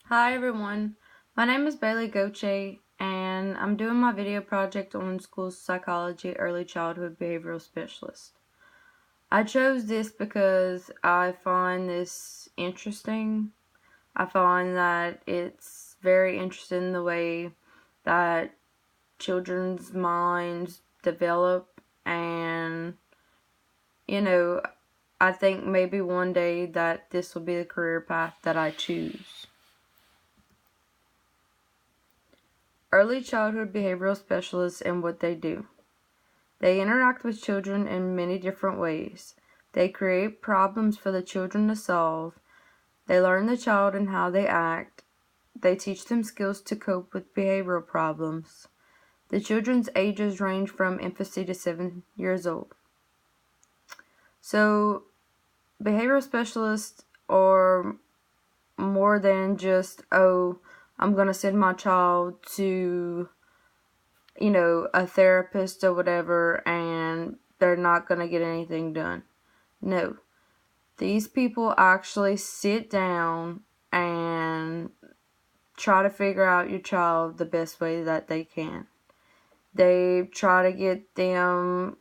Hi everyone, my name is Bailey Goche and I'm doing my video project on school psychology early childhood behavioral specialist. I chose this because I find this interesting. I find that it's very interesting the way that children's minds develop, and I think maybe one day that this will be the career path that I choose. Early childhood behavioral specialists and what they do. They interact with children in many different ways. They create problems for the children to solve. They learn the child and how they act. They teach them skills to cope with behavioral problems. The children's ages range from infancy to 7 years old. So, behavioral specialists are more than just, I'm going to send my child to a therapist or whatever, and they're not going to get anything done. No. These people actually sit down and try to figure out your child the best way that they can. They try to get them,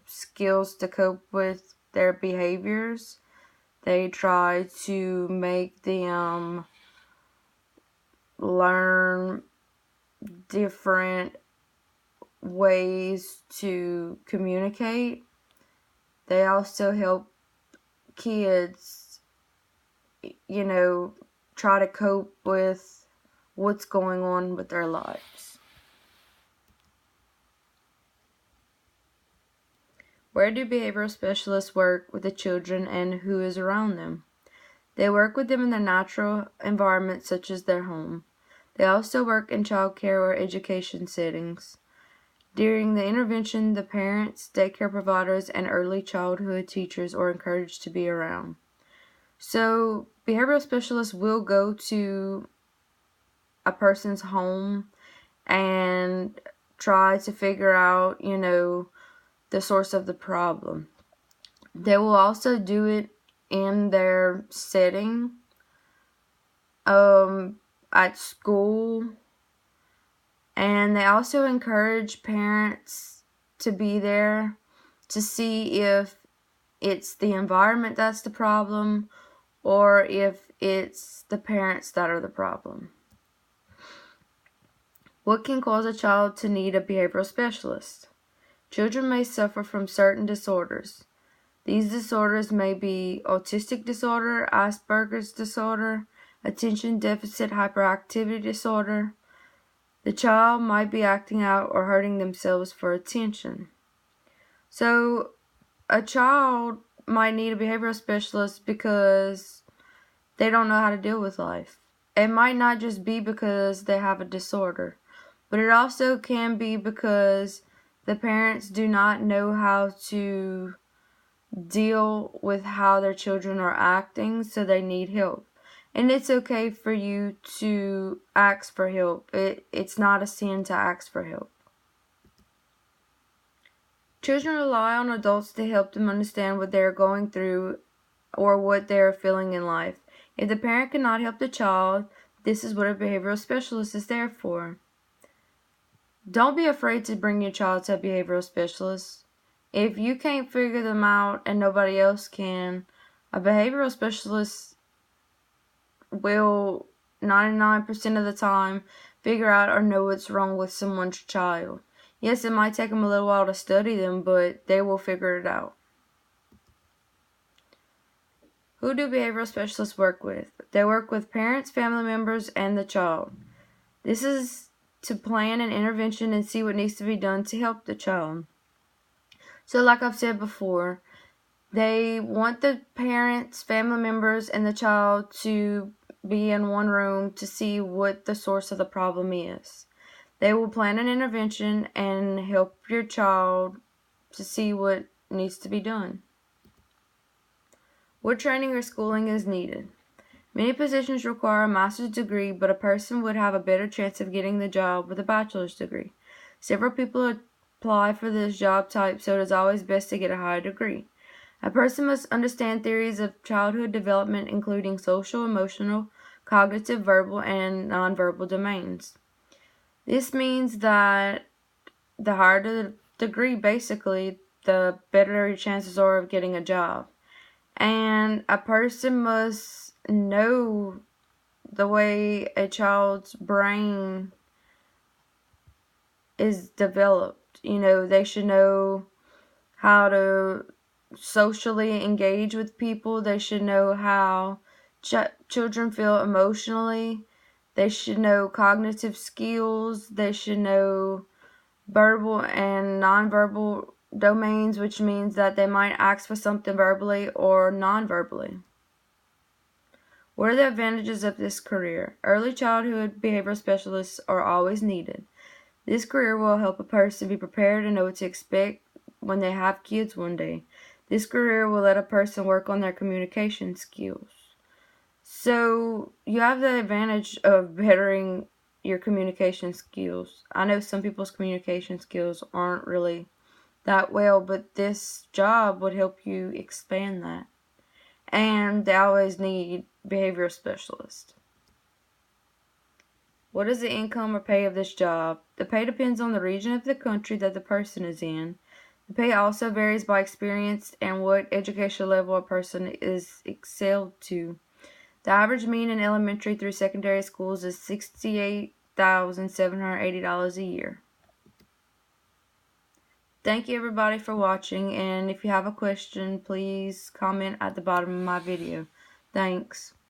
skills to cope with their behaviors. They try to make them learn different ways to communicate. They also help kids, try to cope with what's going on with their lives. Where do behavioral specialists work with the children and who is around them? They work with them in their natural environment, such as their home. They also work in child care or education settings. During the intervention, the parents, daycare providers, and early childhood teachers are encouraged to be around. So, behavioral specialists will go to a person's home and try to figure out, the source of the problem. They will also do it in their setting, at school, and they also encourage parents to be there to see if it's the environment that's the problem or if it's the parents that are the problem. What can cause a child to need a behavioral specialist? Children may suffer from certain disorders. These disorders may be autistic disorder, Asperger's disorder, attention deficit hyperactivity disorder. The child might be acting out or hurting themselves for attention. So, a child might need a behavioral specialist because they don't know how to deal with life. It might not just be because they have a disorder, but it also can be because the parents do not know how to deal with how their children are acting, so they need help. And it's okay for you to ask for help. It's not a sin to ask for help. Children rely on adults to help them understand what they are going through or what they are feeling in life. If the parent cannot help the child, this is what a behavioral specialist is there for. Don't be afraid to bring your child to a behavioral specialist. If you can't figure them out and nobody else can, a behavioral specialist will 99% of the time figure out or know what's wrong with someone's child. Yes, it might take them a little while to study them, but they will figure it out. Who do behavioral specialists work with? They work with parents, family members, and the child. This is to plan an intervention and see what needs to be done to help the child. So like I've said before, they want the parents, family members, and the child to be in one room to see what the source of the problem is. They will plan an intervention and help your child to see what needs to be done. What training or schooling is needed? Many positions require a master's degree, but a person would have a better chance of getting the job with a bachelor's degree. Several people apply for this job type, so it is always best to get a higher degree. A person must understand theories of childhood development, including social, emotional, cognitive, verbal, and nonverbal domains. This means that the higher the degree, basically, the better your chances are of getting a job. And a person must know the way a child's brain is developed. They should know how to socially engage with people. They should know how children feel emotionally. They should know cognitive skills. They should know verbal and nonverbal domains, which means that they might ask for something verbally or nonverbally. What are the advantages of this career? Early childhood behavioral specialists are always needed. This career will help a person be prepared and know what to expect when they have kids one day. This career will let a person work on their communication skills. So you have the advantage of bettering your communication skills. I know some people's communication skills aren't really that well, but this job would help you expand that. And they always need behavioral specialists. What is the income or pay of this job? The pay depends on the region of the country that the person is in. The pay also varies by experience and what educational level a person is excelled to. The average mean in elementary through secondary schools is $68,780 a year. Thank you everybody for watching, and if you have a question, please comment at the bottom of my video. Thanks.